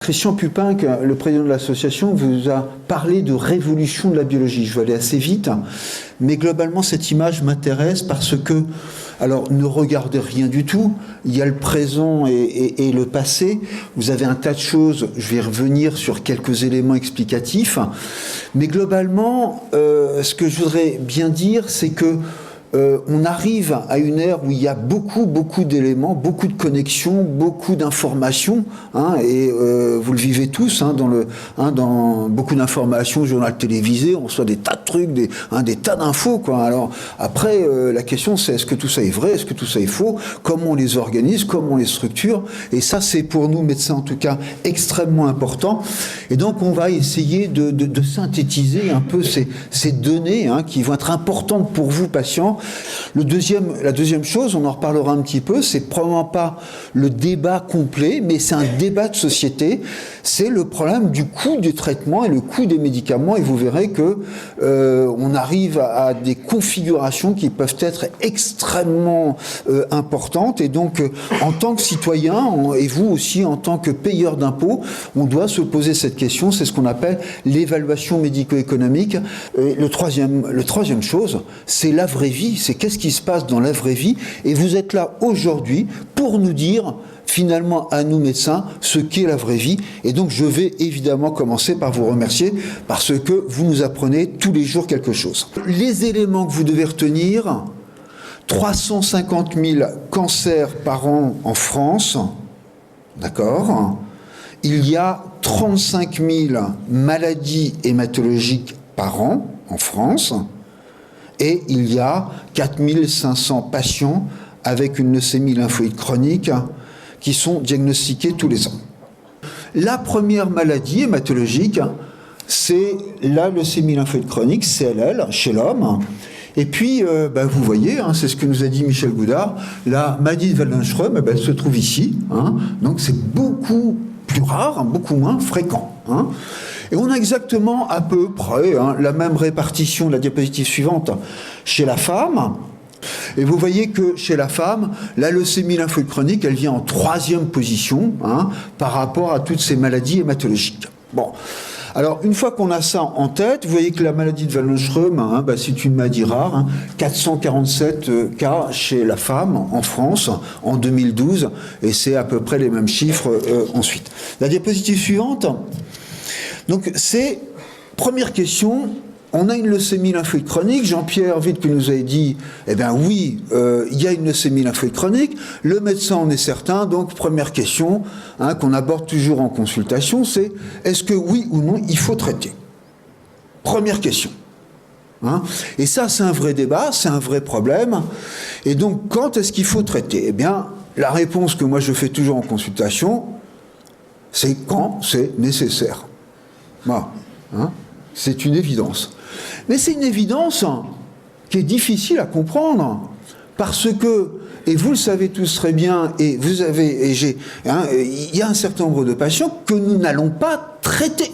Christian Pupin, le président de l'association, vous a parlé de révolution de la biologie. Je vais aller assez vite, mais globalement, cette image m'intéresse parce que, alors, ne regardez rien du tout. Il y a le présent et le passé. Vous avez un tas de choses. Je vais revenir sur quelques éléments explicatifs. Mais globalement, ce que je voudrais bien dire, c'est que on arrive à une ère où il y a beaucoup d'éléments, beaucoup de connexions, beaucoup d'informations, et vous le vivez tous, dans beaucoup d'informations, journal télévisé, on reçoit des tas de trucs, des tas d'infos, quoi. Alors après, la question c'est est-ce que tout ça est vrai, est-ce que tout ça est faux, comment on les organise, comment on les structure, et ça c'est pour nous médecins en tout cas extrêmement important. Et donc on va essayer de synthétiser un peu ces données qui vont être importantes pour vous patients. La deuxième chose, on en reparlera un petit peu, c'est probablement pas le débat complet, mais c'est un débat de société, c'est le problème du coût du traitement et le coût des médicaments, et vous verrez que on arrive à des configurations qui peuvent être extrêmement importantes, et donc en tant que citoyen, et vous aussi en tant que payeur d'impôts, on doit se poser cette question, c'est ce qu'on appelle l'évaluation médico-économique. Le troisième chose, c'est la vraie vie. C'est qu'est-ce qui se passe dans la vraie vie, et vous êtes là aujourd'hui pour nous dire finalement à nous médecins ce qu'est la vraie vie. Et donc je vais évidemment commencer par vous remercier parce que vous nous apprenez tous les jours quelque chose. Les éléments que vous devez retenir: 350 000 cancers par an en France, d'accord. Il y a 35 000 maladies hématologiques par an en France. Et il y a 4500 patients avec une leucémie lymphoïde chronique qui sont diagnostiqués tous les ans. La première maladie hématologique, c'est la leucémie lymphoïde chronique, CLL, chez l'homme. Et puis, vous voyez, c'est ce que nous a dit Michel Goudard, la maladie de Waldenström, elle se trouve ici. Donc c'est beaucoup plus rare, beaucoup moins fréquent. Et on a exactement à peu près la même répartition, la diapositive suivante, chez la femme. Et vous voyez que chez la femme, la leucémie lymphoïde chronique, elle vient en 3e position par rapport à toutes ces maladies hématologiques. Bon, alors une fois qu'on a ça en tête, vous voyez que la maladie de Waldenström, c'est une maladie rare, 447 cas chez la femme en France en 2012, et c'est à peu près les mêmes chiffres ensuite. La diapositive suivante. Donc, c'est, première question, on a une leucémie lymphoïde chronique. Jean-Pierre Witt que nous avait dit, oui, il y a une leucémie lymphoïde chronique. Le médecin en est certain. Donc, première question qu'on aborde toujours en consultation, c'est est-ce que oui ou non il faut traiter? Première question. Et ça, c'est un vrai débat, c'est un vrai problème. Et donc, quand est-ce qu'il faut traiter? La réponse que moi je fais toujours en consultation, c'est quand c'est nécessaire. Voilà. C'est une évidence. Mais c'est une évidence qui est difficile à comprendre parce que, et vous le savez tous très bien, et vous avez, il y a un certain nombre de patients que nous n'allons pas traiter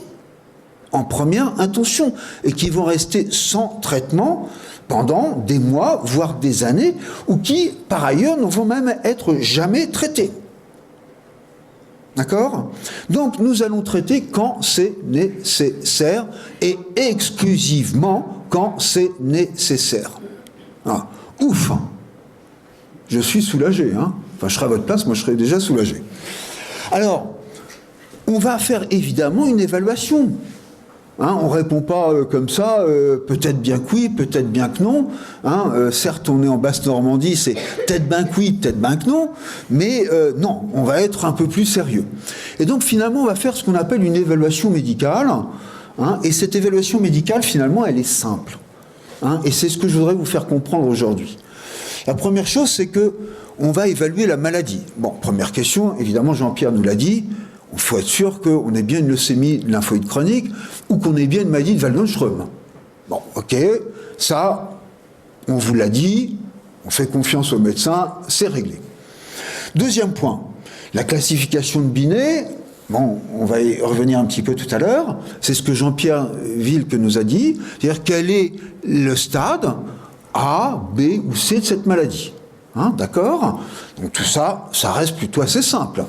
en première intention et qui vont rester sans traitement pendant des mois, voire des années, ou qui, par ailleurs, ne vont même être jamais traités. D'accord? Donc, nous allons traiter quand c'est nécessaire et exclusivement quand c'est nécessaire. Ouf! Je suis soulagé, Enfin, je serai à votre place, moi je serais déjà soulagé. Alors, on va faire évidemment une évaluation. On ne répond pas comme ça, peut-être bien que oui, peut-être bien que non. Certes, on est en Basse-Normandie, c'est peut-être bien que oui, peut-être bien que non, mais non, on va être un peu plus sérieux. Et donc, finalement, on va faire ce qu'on appelle une évaluation médicale. Et cette évaluation médicale, finalement, elle est simple. Et c'est ce que je voudrais vous faire comprendre aujourd'hui. La première chose, c'est que on va évaluer la maladie. Bon, première question, évidemment, Jean-Pierre nous l'a dit, il faut être sûr qu'on ait bien une leucémie lymphoïde chronique ou qu'on ait bien une maladie de Waldenström. Bon, ok, ça, on vous l'a dit, on fait confiance aux médecins, c'est réglé. Deuxième point, la classification de Binet, bon, on va y revenir un petit peu tout à l'heure, c'est ce que Jean-Pierre Wilke nous a dit, c'est-à-dire quel est le stade A, B ou C de cette maladie. D'accord? Donc tout ça, ça reste plutôt assez simple.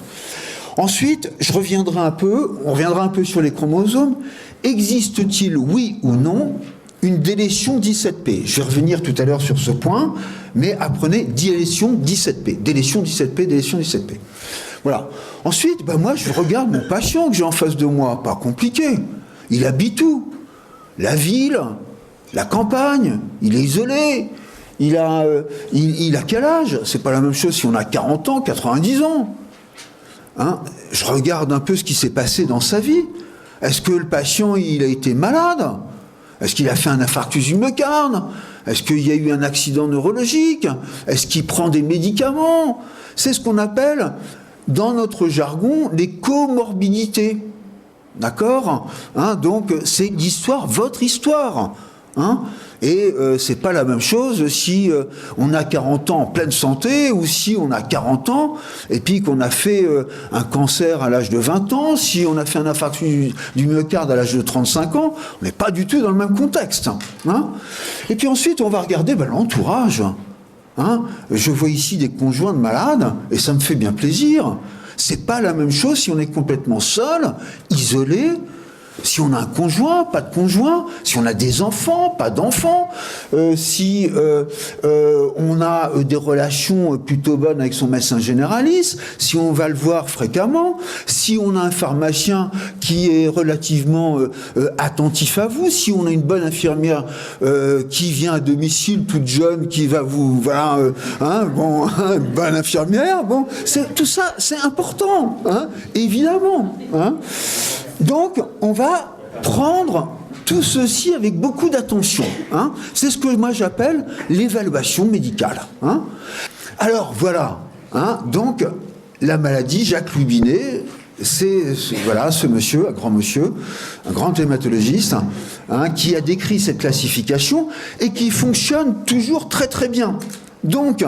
Ensuite, on reviendra un peu sur les chromosomes. Existe-t-il, oui ou non, une délétion 17p? Je vais revenir tout à l'heure sur ce point, mais apprenez délétion 17p. Délétion 17p, délétion 17p. Voilà. Ensuite, moi, je regarde mon patient que j'ai en face de moi. Pas compliqué. Il habite où? La ville, la campagne, il est isolé. Il a quel âge? C'est pas la même chose si on a 40 ans, 90 ans. Hein? Je regarde un peu ce qui s'est passé dans sa vie. Est-ce que le patient, il a été malade? Est-ce qu'il a fait un infarctus du myocarde? Est-ce qu'il y a eu un accident neurologique? Est-ce qu'il prend des médicaments? C'est ce qu'on appelle, dans notre jargon, les comorbidités. D'accord? Hein, donc, c'est l'histoire, votre histoire. Hein? Et c'est pas la même chose si on a 40 ans en pleine santé ou si on a 40 ans et puis qu'on a fait un cancer à l'âge de 20 ans, si on a fait un infarctus du myocarde à l'âge de 35 ans, on n'est pas du tout dans le même contexte. Hein? Et puis ensuite, on va regarder l'entourage. Hein? Je vois ici des conjoints de malades et ça me fait bien plaisir. C'est pas la même chose si on est complètement seul, isolé, si on a un conjoint, pas de conjoint, si on a des enfants, pas d'enfants, si on a des relations plutôt bonnes avec son médecin généraliste, si on va le voir fréquemment, si on a un pharmacien qui est relativement attentif à vous, si on a une bonne infirmière qui vient à domicile toute jeune, qui va vous... Voilà, bonne infirmière, bon, tout ça, c'est important, hein, évidemment. Hein. Donc, on va prendre tout ceci avec beaucoup d'attention. Hein. C'est ce que moi j'appelle l'évaluation médicale. Hein. Alors, voilà. Hein. Donc, la maladie, Jacques-Louis Binet, c'est voilà, ce monsieur, un grand hématologiste, hein, qui a décrit cette classification et qui fonctionne toujours très très bien. Donc,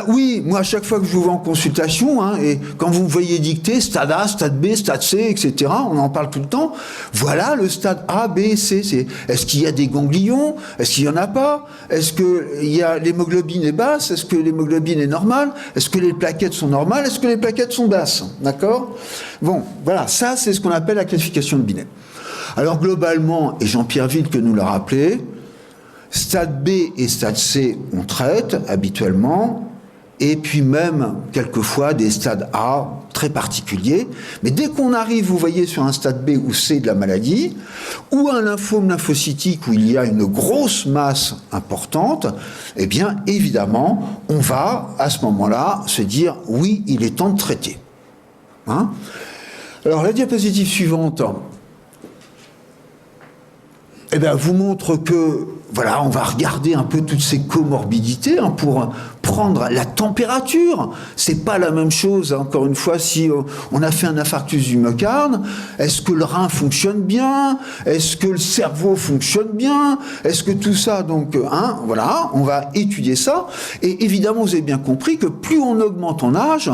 oui, moi à chaque fois que je vous vois en consultation, hein, et quand vous me voyez dicter stade A, stade B, stade C, etc., on en parle tout le temps, voilà le stade A, B, C. Est-ce qu'il y a des ganglions? Est-ce qu'il n'y en a pas? Est-ce que l'hémoglobine est basse? Est-ce que l'hémoglobine est normale? Est-ce que les plaquettes sont normales? Est-ce que les plaquettes sont basses? D'accord? Bon, voilà, ça c'est ce qu'on appelle la classification de Binet. Alors globalement, et Jean-Pierre Ville que nous l'a rappelé, stade B et stade C, on traite habituellement, et puis même, quelquefois, des stades A très particuliers. Mais dès qu'on arrive, vous voyez, sur un stade B ou C de la maladie, ou un lymphome lymphocytique où il y a une grosse masse importante, eh bien, évidemment, on va, à ce moment-là, se dire, oui, il est temps de traiter. Hein? Alors, la diapositive suivante... vous montre que, voilà, on va regarder un peu toutes ces comorbidités hein, pour prendre la température. C'est pas la même chose, hein, encore une fois, si on a fait un infarctus du myocarde, est-ce que le rein fonctionne bien? Est-ce que le cerveau fonctionne bien? Est-ce que tout ça, donc, hein, voilà, on va étudier ça. Et évidemment, vous avez bien compris que plus on augmente en âge,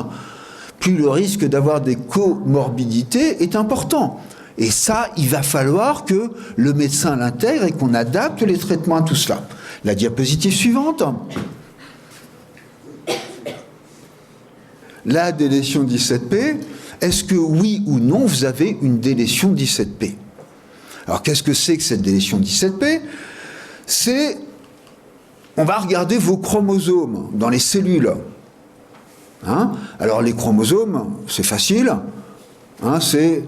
plus le risque d'avoir des comorbidités est important. Et ça, il va falloir que le médecin l'intègre et qu'on adapte les traitements à tout cela. La diapositive suivante. La délétion 17p. Est-ce que oui ou non, vous avez une délétion 17p? Alors, qu'est-ce que c'est que cette délétion 17p? C'est... On va regarder vos chromosomes dans les cellules. Hein? Alors, les chromosomes, c'est facile. Hein, c'est...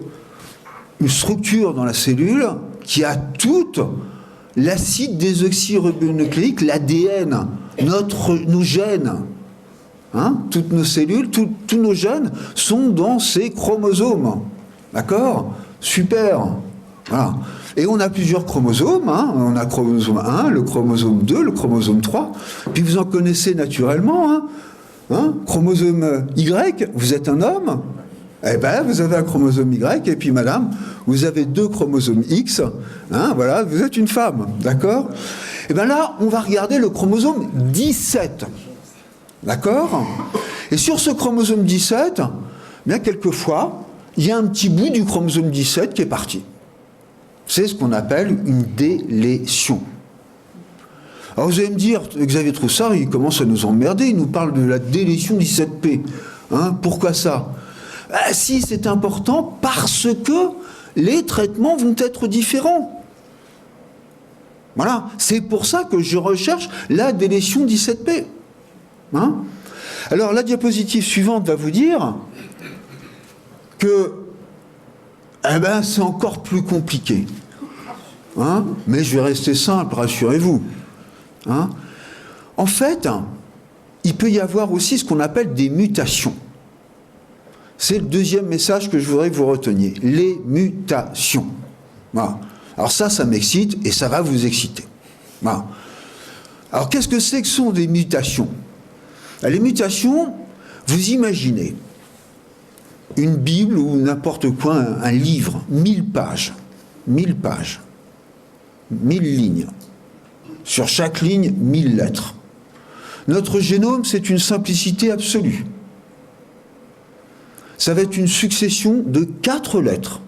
une structure dans la cellule qui a toute l'acide désoxyribonucléique, l'ADN, nos gènes. Hein, toutes nos cellules, tous nos gènes sont dans ces chromosomes. D'accord? Super. Voilà. Et on a plusieurs chromosomes. Hein. On a le chromosome 1, le chromosome 2, le chromosome 3. Puis vous en connaissez naturellement. Hein. Hein? Chromosome Y, vous êtes un homme. Eh bien, vous avez un chromosome Y, et puis, madame, vous avez 2 chromosomes X, hein, voilà, vous êtes une femme, d'accord? Eh bien là, on va regarder le chromosome 17, d'accord? Et sur ce chromosome 17, bien, quelquefois, il y a un petit bout du chromosome 17 qui est parti. C'est ce qu'on appelle une délétion. Alors, vous allez me dire, Xavier Troussard, il commence à nous emmerder, il nous parle de la délétion 17p. Hein, pourquoi ça? Ben, si, c'est important parce que les traitements vont être différents. Voilà, c'est pour ça que je recherche la délétion 17P. Hein? Alors, la diapositive suivante va vous dire que c'est encore plus compliqué. Hein? Mais je vais rester simple, rassurez-vous. Hein? En fait, il peut y avoir aussi ce qu'on appelle des mutations. C'est le deuxième message que je voudrais que vous reteniez. Les mutations. Voilà. Alors ça m'excite et ça va vous exciter. Voilà. Alors qu'est-ce que c'est que sont des mutations? Les mutations, vous imaginez une Bible ou n'importe quoi, un livre, 1000 pages, 1000 pages, 1000 lignes. Sur chaque ligne, 1000 lettres. Notre génome, c'est une simplicité absolue. Ça va être une succession de 4 lettres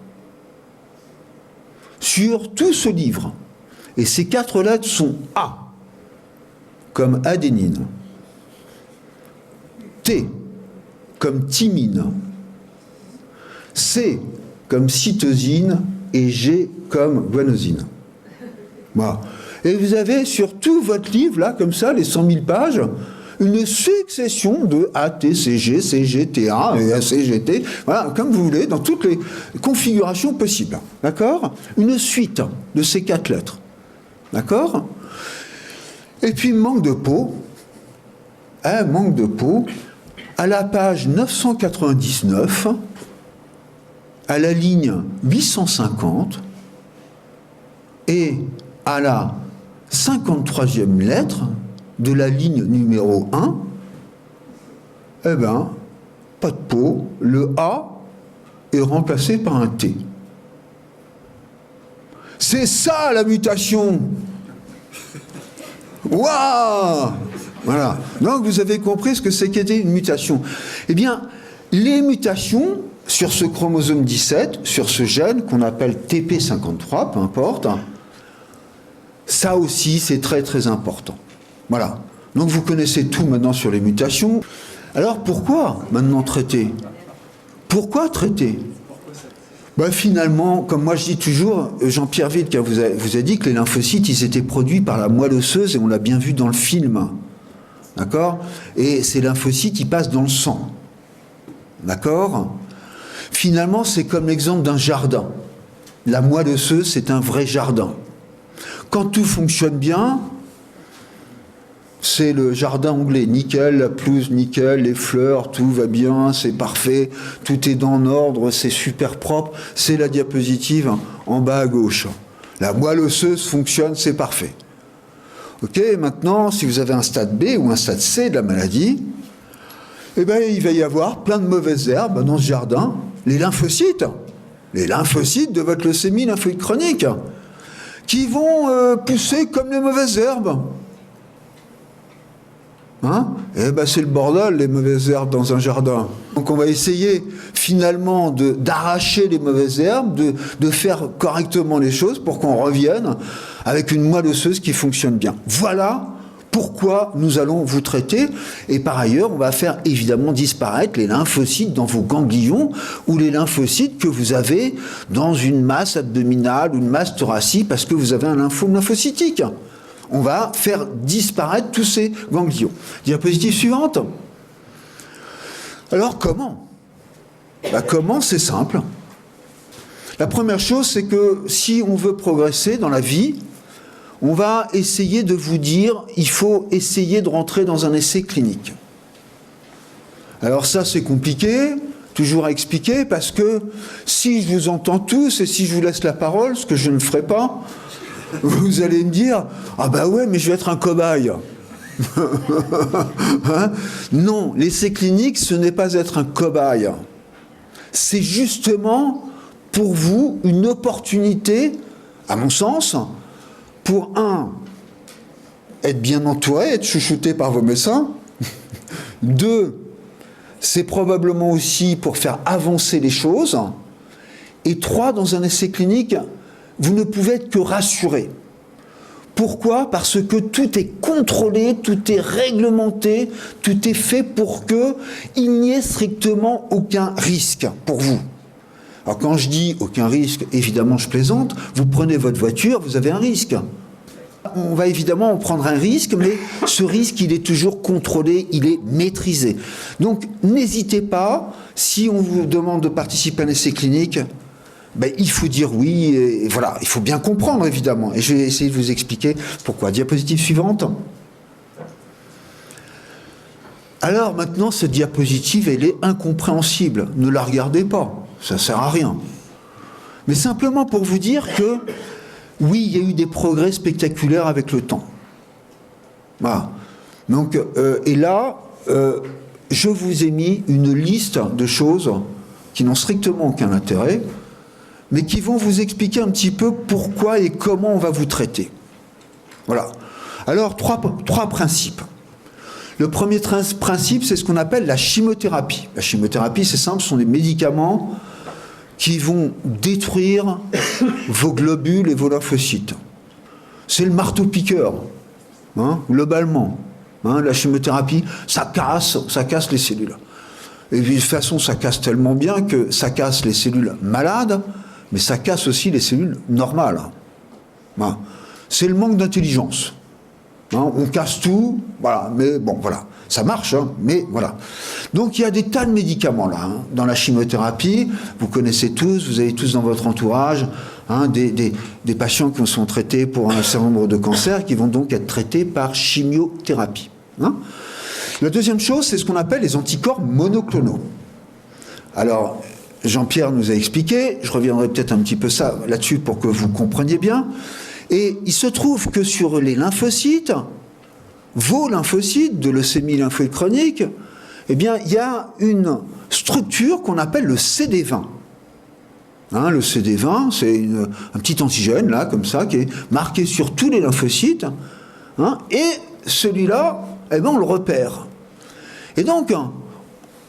sur tout ce livre. Et ces 4 lettres sont A, comme adénine, T, comme thymine, C, comme cytosine, et G, comme guanosine. Voilà. Et vous avez sur tout votre livre, là, comme ça, les 100 000 pages, une succession de ATCG, CGTA et CGT, voilà, comme vous voulez, dans toutes les configurations possibles. D'accord? Une suite de ces 4 lettres. D'accord? Et puis, manque de peau. Manque de peau. À la page 999, à la ligne 850, et à la 53e lettre de la ligne numéro 1, pas de peau, le A est remplacé par un T. C'est ça la mutation. Waouh! Voilà. Donc vous avez compris ce que c'est qu'était une mutation. Eh bien, les mutations sur ce chromosome 17, sur ce gène qu'on appelle TP53, peu importe, ça aussi c'est très très important. Voilà. Donc vous connaissez tout maintenant sur les mutations. Alors pourquoi maintenant traiter? Pourquoi traiter? Finalement, comme moi je dis toujours, Jean-Pierre Witt vous a dit que les lymphocytes, ils étaient produits par la moelle osseuse, et on l'a bien vu dans le film. D'accord? Et ces lymphocytes, ils passent dans le sang. D'accord? Finalement, c'est comme l'exemple d'un jardin. La moelle osseuse, c'est un vrai jardin. Quand tout fonctionne bien, c'est le jardin anglais, nickel, la pelouse nickel, les fleurs, tout va bien, c'est parfait, tout est dans l'ordre, c'est super propre, c'est la diapositive en bas à gauche. La moelle osseuse fonctionne, c'est parfait. Ok, maintenant, si vous avez un stade B ou un stade C de la maladie, il va y avoir plein de mauvaises herbes dans ce jardin, les lymphocytes de votre leucémie lymphoïde chronique, qui vont pousser comme les mauvaises herbes. Hein? C'est le bordel, les mauvaises herbes dans un jardin. Donc on va essayer finalement d'arracher les mauvaises herbes, de faire correctement les choses pour qu'on revienne avec une moelle osseuse qui fonctionne bien. Voilà pourquoi nous allons vous traiter. Et par ailleurs, on va faire évidemment disparaître les lymphocytes dans vos ganglions ou les lymphocytes que vous avez dans une masse abdominale ou une masse thoracique parce que vous avez un lymphome lymphocytique. On va faire disparaître tous ces ganglions. Diapositive suivante. Alors comment? Comment? C'est simple. La première chose, c'est que si on veut progresser dans la vie, on va essayer de vous dire, il faut essayer de rentrer dans un essai clinique. Alors ça, c'est compliqué, toujours à expliquer, parce que si je vous entends tous et si je vous laisse la parole, ce que je ne ferai pas, vous allez me dire, ouais, mais je vais être un cobaye. Hein? Non, l'essai clinique, ce n'est pas être un cobaye. C'est justement pour vous une opportunité, à mon sens, pour être bien entouré, être chouchouté par vos médecins. 2, c'est probablement aussi pour faire avancer les choses. Et 3, dans un essai clinique, vous ne pouvez être que rassuré. Pourquoi? Parce que tout est contrôlé, tout est réglementé, tout est fait pour qu'il n'y ait strictement aucun risque pour vous. Alors quand je dis aucun risque, évidemment je plaisante, vous prenez votre voiture, vous avez un risque. On va évidemment en prendre un risque, mais ce risque, il est toujours contrôlé, il est maîtrisé. Donc n'hésitez pas, si on vous demande de participer à un essai clinique, ben, il faut dire oui, et voilà, il faut bien comprendre évidemment. Et je vais essayer de vous expliquer pourquoi. Diapositive suivante. Alors maintenant, cette diapositive, elle est incompréhensible. Ne la regardez pas, ça ne sert à rien. Mais simplement pour vous dire que, oui, il y a eu des progrès spectaculaires avec le temps. Voilà. Donc, et là, je vous ai mis une liste de choses qui n'ont strictement aucun intérêt, mais qui vont vous expliquer un petit peu pourquoi et comment on va vous traiter. Voilà. Alors, trois principes. Le premier principe, c'est ce qu'on appelle la chimiothérapie. La chimiothérapie, c'est simple, ce sont des médicaments qui vont détruire vos globules et vos lymphocytes. C'est le marteau-piqueur, hein, globalement. Hein, la chimiothérapie, ça casse les cellules. Et de toute façon, ça casse tellement bien que ça casse les cellules malades, mais ça casse aussi les cellules normales. Hein. C'est le manque d'intelligence. Hein, on casse tout, voilà, mais bon, voilà. Ça marche, hein, mais voilà. Donc il y a des tas de médicaments là, hein, dans la chimiothérapie. Vous connaissez tous, vous avez tous dans votre entourage hein, des patients qui sont traités pour un certain nombre de cancers qui vont donc être traités par chimiothérapie. Hein. La deuxième chose, c'est ce qu'on appelle les anticorps monoclonaux. Alors, Jean-Pierre nous a expliqué, je reviendrai peut-être un petit peu là-dessus pour que vous compreniez bien. Et il se trouve que sur les lymphocytes, vos lymphocytes de leucémie lymphoïde chronique, eh bien, il y a une structure qu'on appelle le CD20. Hein, le CD20, c'est un petit antigène, là, comme ça, qui est marqué sur tous les lymphocytes. Hein, et celui-là, eh bien, on le repère. Et donc,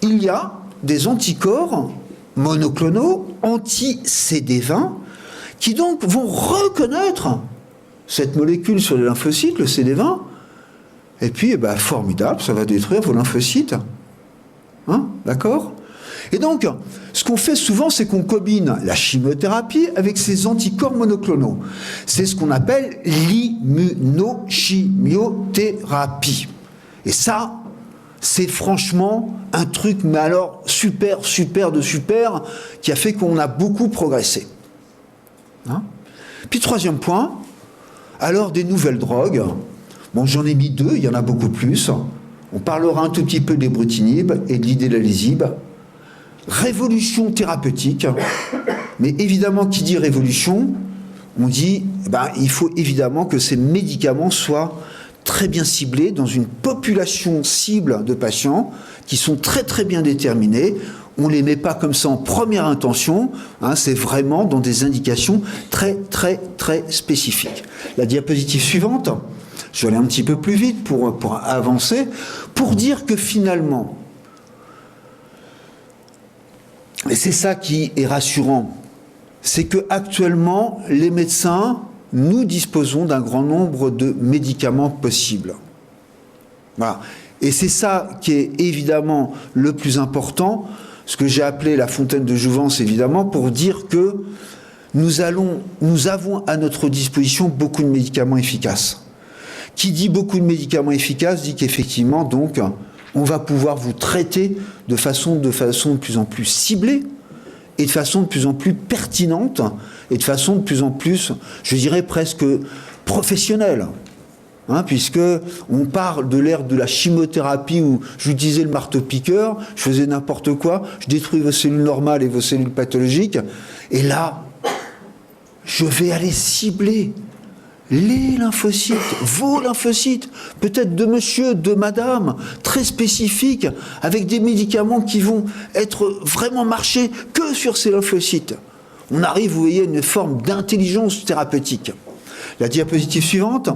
il y a des anticorps monoclonaux anti-CD20 qui donc vont reconnaître cette molécule sur les lymphocytes, le CD20, et puis, eh ben, formidable, ça va détruire vos lymphocytes. Hein, d'accord? Et donc, ce qu'on fait souvent, c'est qu'on combine la chimiothérapie avec ces anticorps monoclonaux. C'est ce qu'on appelle l'immunochimiothérapie. Et ça, c'est franchement un truc, mais alors super, super de super, qui a fait qu'on a beaucoup progressé. Hein? Puis troisième point, alors des nouvelles drogues. Bon, j'en ai mis deux, il y en a beaucoup plus. On parlera un tout petit peu des brutinib et de l'idélalésib. Révolution thérapeutique. Mais évidemment, qui dit révolution, on dit, ben, il faut évidemment que ces médicaments soient très bien ciblés dans une population cible de patients qui sont très très bien déterminés. On ne les met pas comme ça en première intention, hein, c'est vraiment dans des indications très très très spécifiques. La diapositive suivante, je vais aller un petit peu plus vite pour avancer, pour dire que finalement, et c'est ça qui est rassurant, c'est que actuellement les médecins, nous disposons d'un grand nombre de médicaments possibles. Voilà. Et c'est ça qui est évidemment le plus important, ce que j'ai appelé la fontaine de jouvence, évidemment, pour dire que nous avons à notre disposition beaucoup de médicaments efficaces. Qui dit beaucoup de médicaments efficaces dit qu'effectivement, donc, on va pouvoir vous traiter de façon de plus en plus ciblée et de façon de plus en plus pertinente et de façon de plus en plus, je dirais presque professionnelle. Hein, puisque on parle de l'ère de la chimiothérapie où j'utilisais le marteau-piqueur, je faisais n'importe quoi, je détruis vos cellules normales et vos cellules pathologiques, et là, je vais aller cibler les lymphocytes, vos lymphocytes, peut-être de monsieur, de madame, très spécifiques, avec des médicaments qui vont être vraiment marcher que sur ces lymphocytes. On arrive, vous voyez, à une forme d'intelligence thérapeutique. La diapositive suivante.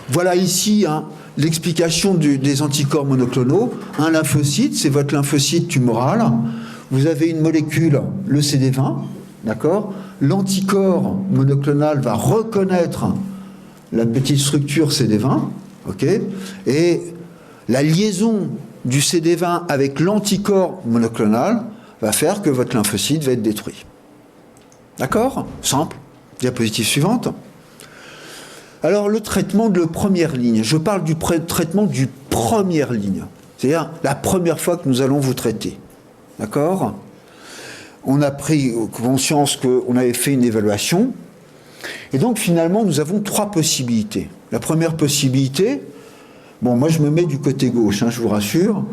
Voilà ici hein, l'explication des anticorps monoclonaux. Un lymphocyte, c'est votre lymphocyte tumoral. Vous avez une molécule, le CD20, d'accord, l'anticorps monoclonal va reconnaître la petite structure CD20, ok, et la liaison du CD20 avec l'anticorps monoclonal va faire que votre lymphocyte va être détruit. D'accord? Simple. Diapositive suivante. Alors, le traitement de première ligne. Je parle du traitement du première ligne. C'est-à-dire la première fois que nous allons vous traiter. D'accord? On a pris conscience qu'on avait fait une évaluation. Et donc, finalement, nous avons 3 possibilités. La première possibilité, bon, moi, je me mets du côté gauche, hein, je vous rassure.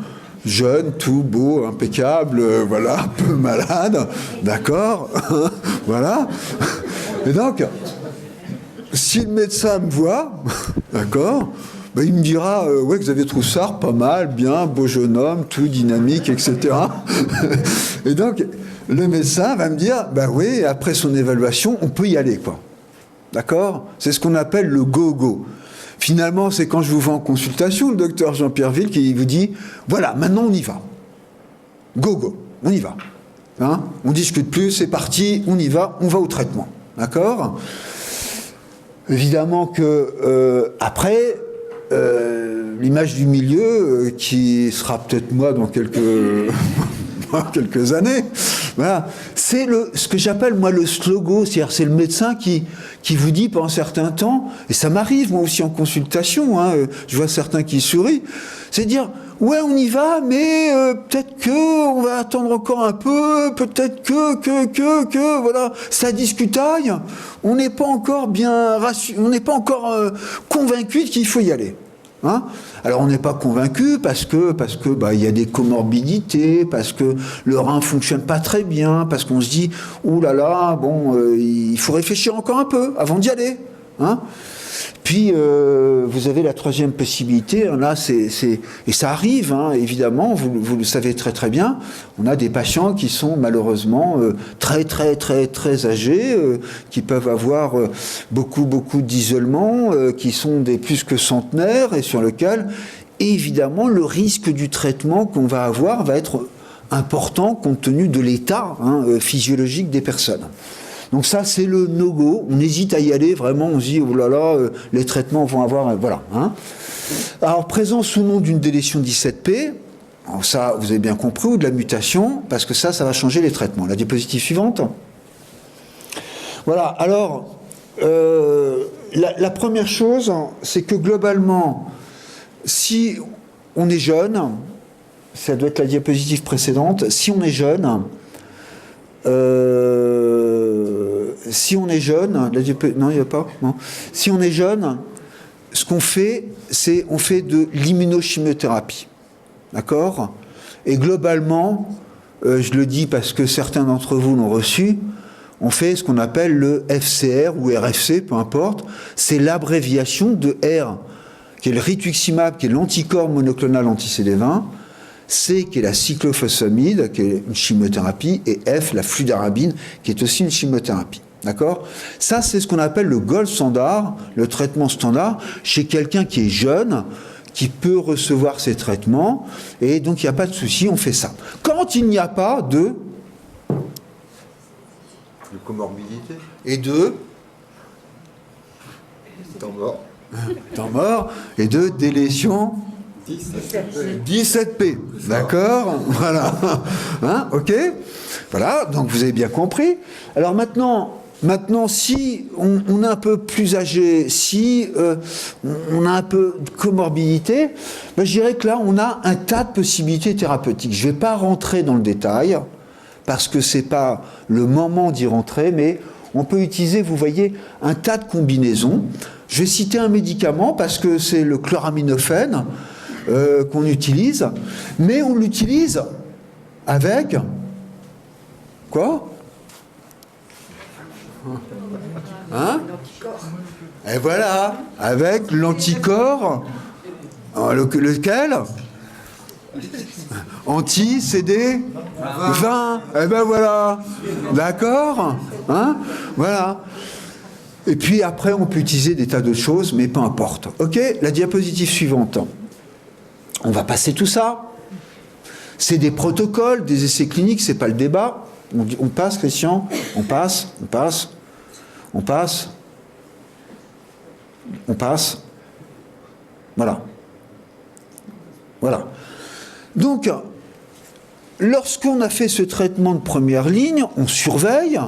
Jeune, tout beau, impeccable, voilà, un peu malade, d'accord, voilà. Et donc, si le médecin me voit, d'accord, ben il me dira, ouais, Xavier Troussard, pas mal, bien, beau jeune homme, tout dynamique, etc. Et donc, le médecin va me dire, ben oui, après son évaluation, on peut y aller, quoi. D'accord? C'est ce qu'on appelle le go-go. Finalement, c'est quand je vous vois en consultation, le docteur Jean-Pierre Ville qui vous dit « Voilà, maintenant on y va. Go, go, on y va. Hein, on ne discute plus, c'est parti, on y va, on va au traitement. » D'accord? Évidemment que après, l'image du milieu, qui sera peut-être moi dans quelques années, voilà, c'est ce que j'appelle moi le slogo, c'est-à-dire c'est le médecin qui vous dit pendant un certain temps, et ça m'arrive moi aussi en consultation, hein, je vois certains qui sourient, c'est dire ouais on y va, mais peut-être que on va attendre encore un peu, peut-être que voilà, ça discutaille, on n'est pas encore bien on n'est pas encore convaincu qu'il faut y aller. Hein? Alors on n'est pas convaincu parce que bah, y a des comorbidités, parce que le rein fonctionne pas très bien, parce qu'on se dit ouh là là, bon, il faut réfléchir encore un peu avant d'y aller. Hein? Puis vous avez la troisième possibilité, là, et ça arrive, hein, évidemment, vous le savez très très bien, on a des patients qui sont malheureusement très très très très âgés, qui peuvent avoir beaucoup d'isolement, qui sont des plus que centenaires, et sur lequel, évidemment, le risque du traitement qu'on va avoir va être important compte tenu de l'état physiologique des personnes. Donc ça, c'est le no-go. On hésite à y aller, vraiment, on se dit, oh là là, les traitements vont avoir... voilà. Hein. Alors, présence ou non d'une délétion 17P, alors ça, vous avez bien compris, ou de la mutation, parce que ça va changer les traitements. La diapositive suivante. Voilà, alors, la première chose, c'est que globalement, si on est jeune, ça doit être la diapositive précédente, si on est jeune... si on est jeune, non, il n'y a pas. Non. Si on est jeune, ce qu'on fait, c'est on fait de l'immunochimiothérapie, d'accord? Et globalement, je le dis parce que certains d'entre vous l'ont reçu, on fait ce qu'on appelle le FCR ou RFC, peu importe. C'est l'abréviation de R, qui est le rituximab, qui est l'anticorps monoclonal anti-CD20. C, qui est la cyclophosphamide, qui est une chimiothérapie, et F, la fludarabine, qui est aussi une chimiothérapie. D'accord? Ça, c'est ce qu'on appelle le gold standard, le traitement standard, chez quelqu'un qui est jeune, qui peut recevoir ces traitements, et donc il n'y a pas de souci, on fait ça. Quand il n'y a pas de comorbidité et de temps mort et de délétion 17P, d'accord, voilà, hein, ok, voilà, donc vous avez bien compris. Alors maintenant, si on est un peu plus âgé, si on a un peu de comorbidité, ben, je dirais que là, on a un tas de possibilités thérapeutiques. Je ne vais pas rentrer dans le détail, parce que ce n'est pas le moment d'y rentrer, mais on peut utiliser, vous voyez, un tas de combinaisons. Je vais citer un médicament, parce que c'est le chloraminofène, qu'on utilise, mais on l'utilise avec quoi? Hein? Et voilà, avec l'anticorps, lequel? Anti-CD 20. Eh ben voilà, d'accord, hein? Voilà. Et puis après, on peut utiliser des tas d'autres choses, mais peu importe. Ok, la diapositive suivante. On va passer tout ça. C'est des protocoles, des essais cliniques, c'est pas le débat. On passe, Christian, on passe. Voilà. Donc, lorsqu'on a fait ce traitement de première ligne, on surveille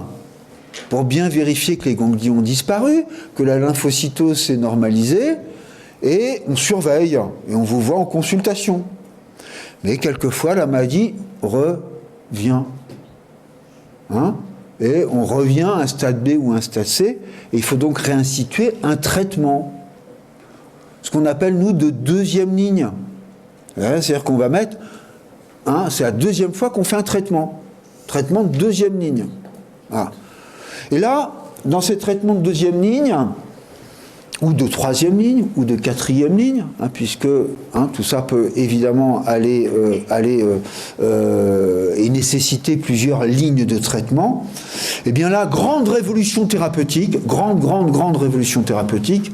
pour bien vérifier que les ganglions ont disparu, que la lymphocytose s'est normalisée, et on surveille, et on vous voit en consultation. Mais quelquefois, la maladie revient. Et on revient à un stade B ou un stade C, et il faut donc réinstituer un traitement. Ce qu'on appelle, nous, de deuxième ligne. C'est-à-dire qu'on va mettre, c'est la deuxième fois qu'on fait un traitement. Traitement de deuxième ligne. Voilà. Et là, dans ces traitements de deuxième ligne, ou de troisième ligne, ou de quatrième ligne, puisque tout ça peut évidemment aller et nécessiter plusieurs lignes de traitement, et bien là, grande révolution thérapeutique, grande révolution thérapeutique,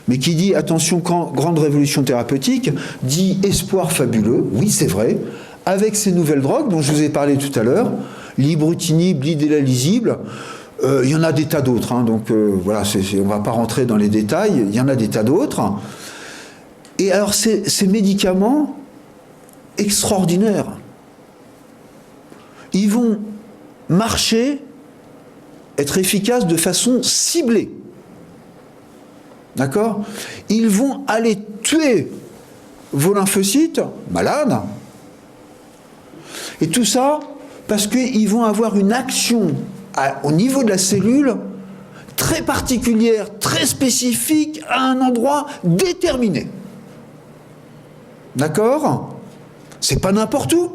mais qui dit, attention, grande révolution thérapeutique, dit espoir fabuleux, oui c'est vrai, avec ces nouvelles drogues dont je vous ai parlé tout à l'heure, l'ibrutinib, l'idélalisible. Il y en a des tas d'autres, donc voilà, on ne va pas rentrer dans les détails, il y en a des tas d'autres. Et alors ces médicaments extraordinaires, ils vont marcher, être efficaces de façon ciblée. D'accord ? Ils vont aller tuer vos lymphocytes malades. Et tout ça parce qu'ils vont avoir une action au niveau de la cellule très particulière, très spécifique, à un endroit déterminé. D'accord ? C'est pas n'importe où.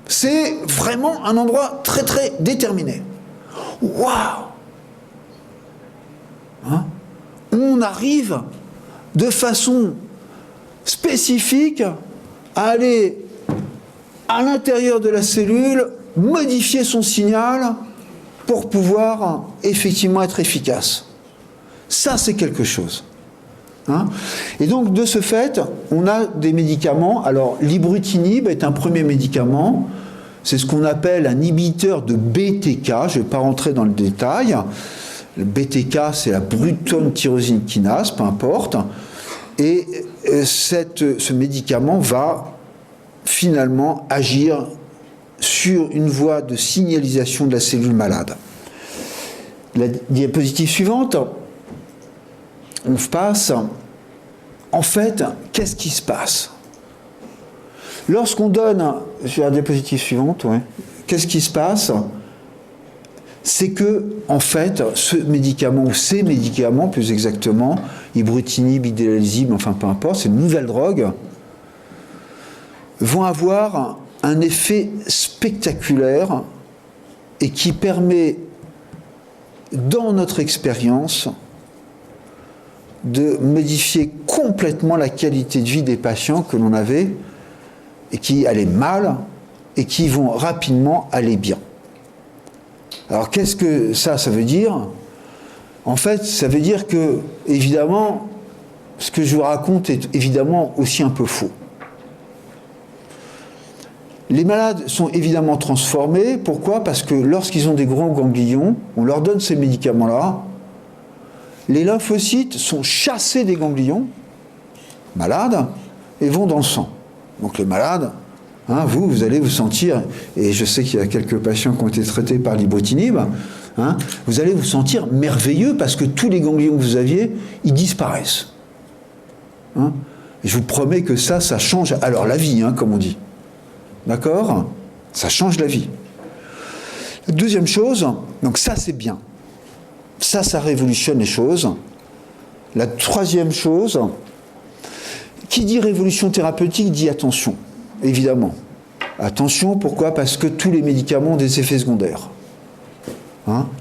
C'est vraiment un endroit très très déterminé. Waouh ! On arrive de façon spécifique à aller à l'intérieur de la cellule, modifier son signal pour pouvoir effectivement être efficace. Ça, c'est quelque chose. Et donc, de ce fait, on a des médicaments. Alors, l'ibrutinib est un premier médicament. C'est ce qu'on appelle un inhibiteur de BTK. Je ne vais pas rentrer dans le détail. Le BTK, c'est la Bruton tyrosine kinase, peu importe. Et ce médicament va finalement agir sur une voie de signalisation de la cellule malade. La diapositive suivante, on passe. En fait, qu'est-ce qui se passe ? Lorsqu'on donne, sur la diapositive suivante, qu'est-ce qui se passe ? C'est que, en fait, ce médicament, ou ces médicaments, plus exactement, ibrutinib, idélalisible, enfin peu importe, ces nouvelles drogues, vont avoir un effet spectaculaire et qui permet, dans notre expérience, de modifier complètement la qualité de vie des patients que l'on avait et qui allaient mal et qui vont rapidement aller bien. Alors qu'est-ce que ça veut dire ? En fait, ça veut dire que, évidemment, ce que je vous raconte est évidemment aussi un peu faux. Les malades sont évidemment transformés. Pourquoi ? Parce que lorsqu'ils ont des gros ganglions, on leur donne ces médicaments-là, les lymphocytes sont chassés des ganglions malades et vont dans le sang. Donc les malades, vous allez vous sentir, et je sais qu'il y a quelques patients qui ont été traités par l'ibrutinib, vous allez vous sentir merveilleux parce que tous les ganglions que vous aviez, ils disparaissent. Et je vous promets que ça change alors la vie, comme on dit. D'accord ? Ça change la vie. La deuxième chose, donc ça c'est bien. Ça révolutionne les choses. La troisième chose, qui dit révolution thérapeutique dit attention, évidemment. Attention, pourquoi ? Parce que tous les médicaments ont des effets secondaires.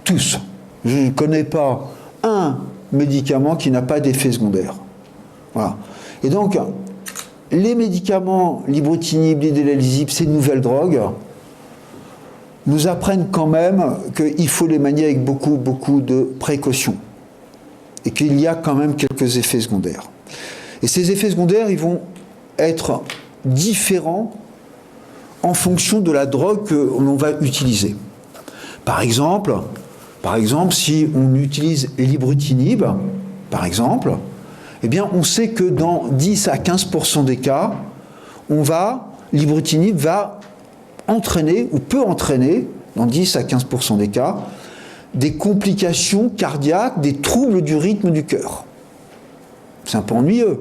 Tous. Je ne connais pas un médicament qui n'a pas d'effet secondaire. Voilà. Et donc, les médicaments, l'ibrutinib, l'idélalisible, ces nouvelles drogues, nous apprennent quand même qu'il faut les manier avec beaucoup de précautions. Et qu'il y a quand même quelques effets secondaires. Et ces effets secondaires, ils vont être différents en fonction de la drogue que l'on va utiliser. Par exemple, si on utilise l'ibrutinib, par exemple, eh bien, on sait que dans 10 à 15% des cas, l'ibrutinib va entraîner, ou peut entraîner, dans 10 à 15% des cas, des complications cardiaques, des troubles du rythme du cœur. C'est un peu ennuyeux.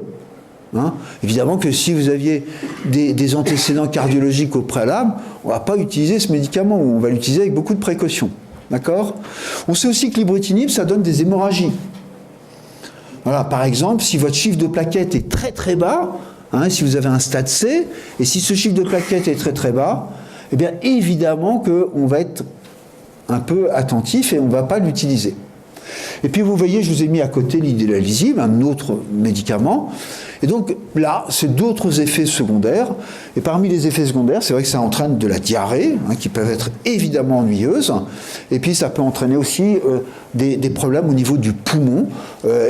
Hein, évidemment que si vous aviez des antécédents cardiologiques au préalable, on ne va pas utiliser ce médicament, on va l'utiliser avec beaucoup de précautions. D'accord ? On sait aussi que l'ibrutinib, ça donne des hémorragies. Voilà, par exemple, si votre chiffre de plaquettes est très très bas, hein, si vous avez un stade C, et si ce chiffre de plaquettes est très très bas, eh bien évidemment qu'on va être un peu attentif et on ne va pas l'utiliser. Et puis vous voyez, je vous ai mis à côté l'idéalisib, un autre médicament. Et donc là, c'est d'autres effets secondaires. Et parmi les effets secondaires, c'est vrai que ça entraîne de la diarrhée, hein, qui peuvent être évidemment ennuyeuses. Et puis ça peut entraîner aussi des problèmes au niveau du poumon.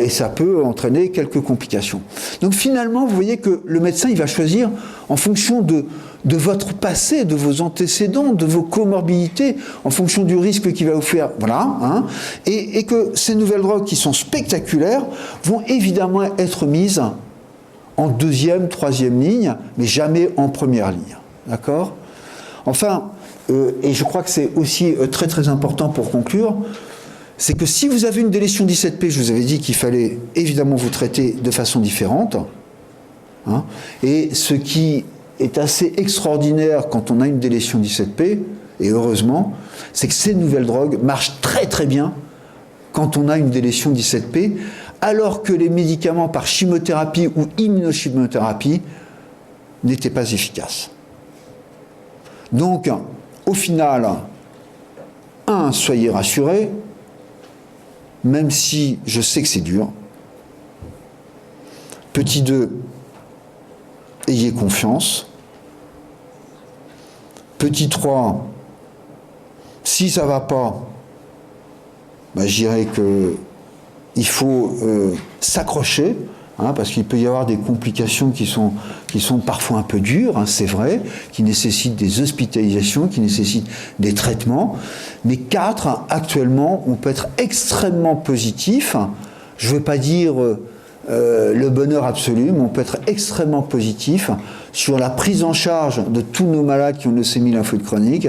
Et ça peut entraîner quelques complications. Donc finalement, vous voyez que le médecin, il va choisir en fonction de votre passé, de vos antécédents, de vos comorbidités, en fonction du risque qu'il va vous faire. Voilà. Hein, et que ces nouvelles drogues qui sont spectaculaires vont évidemment être mises en deuxième, troisième ligne, mais jamais en première ligne. D'accord ? Enfin, et je crois que c'est aussi très très important pour conclure, c'est que si vous avez une délétion 17P, je vous avais dit qu'il fallait évidemment vous traiter de façon différente. Hein, et ce qui est assez extraordinaire quand on a une délétion 17P, et heureusement, c'est que ces nouvelles drogues marchent très très bien quand on a une délétion 17P, alors que les médicaments par chimiothérapie ou immunochimiothérapie n'étaient pas efficaces. Donc, au final, soyez rassurés, même si je sais que c'est dur. Petit 2, ayez confiance. Petit 3, si ça ne va pas, je dirais qu'il faut s'accrocher, hein, parce qu'il peut y avoir des complications qui sont parfois un peu dures, hein, c'est vrai, qui nécessitent des hospitalisations, qui nécessitent des traitements. Mais 4, actuellement, on peut être extrêmement positif. Je ne veux pas dire le bonheur absolu, mais on peut être extrêmement positif sur la prise en charge de tous nos malades qui ont une leucémie lymphoïde chronique,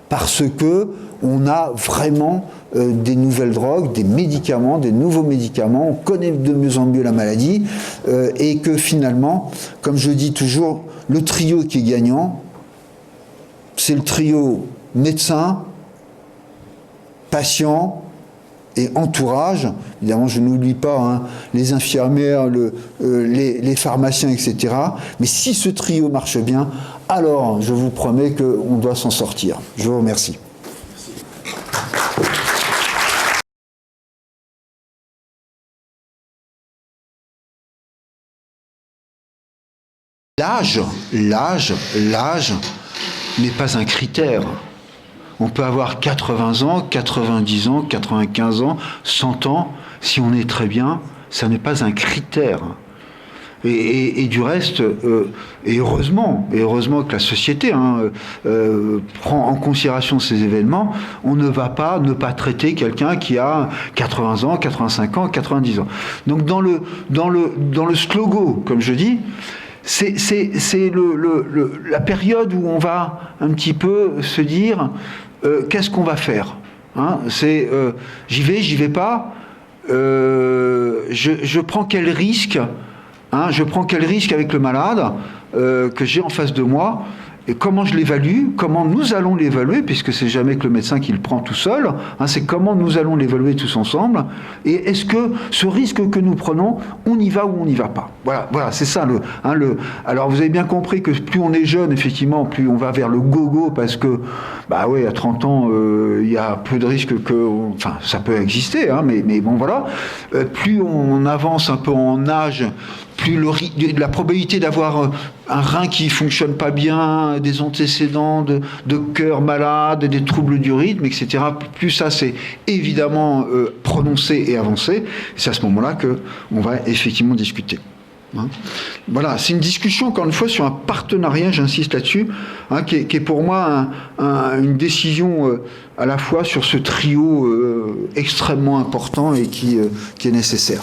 parce que on a vraiment des nouvelles drogues, des médicaments, des nouveaux médicaments, on connaît de mieux en mieux la maladie, et que finalement, comme je dis toujours, le trio qui est gagnant, c'est le trio médecin, patient et entourage. Évidemment, je n'oublie pas hein, les infirmières, les pharmaciens, etc. Mais si ce trio marche bien, alors je vous promets qu'on doit s'en sortir. Je vous remercie. L'âge n'est pas un critère. On peut avoir 80 ans, 90 ans, 95 ans, 100 ans, si on est très bien, ça n'est pas un critère. Et du reste, et heureusement que la société prend en considération ces événements, on ne va pas ne pas traiter quelqu'un qui a 80 ans, 85 ans, 90 ans. Donc dans le slogo, comme je dis, c'est la période où on va un petit peu se dire qu'est-ce qu'on va faire, hein, c'est j'y vais pas, je prends quel risque, hein, je prends quel risque avec le malade que j'ai en face de moi. Et comment je l'évalue, comment nous allons l'évaluer, puisque c'est jamais que le médecin qui le prend tout seul, hein, c'est comment nous allons l'évaluer tous ensemble, et est-ce que ce risque que nous prenons, on y va ou on n'y va pas. Voilà, c'est ça. Alors vous avez bien compris que plus on est jeune, effectivement, plus on va vers le go-go, parce que, à 30 ans, il y a peu de risques que, enfin, ça peut exister, hein, mais bon, voilà. Plus on avance un peu en âge, plus la probabilité d'avoir un rein qui ne fonctionne pas bien, des antécédents de cœur malade, des troubles du rythme, etc., plus ça c'est évidemment prononcé et avancé, c'est à ce moment-là qu'on va effectivement discuter. Hein. Voilà, c'est une discussion, encore une fois, sur un partenariat, j'insiste là-dessus, hein, qui est pour moi une décision à la fois sur ce trio extrêmement important et qui est nécessaire.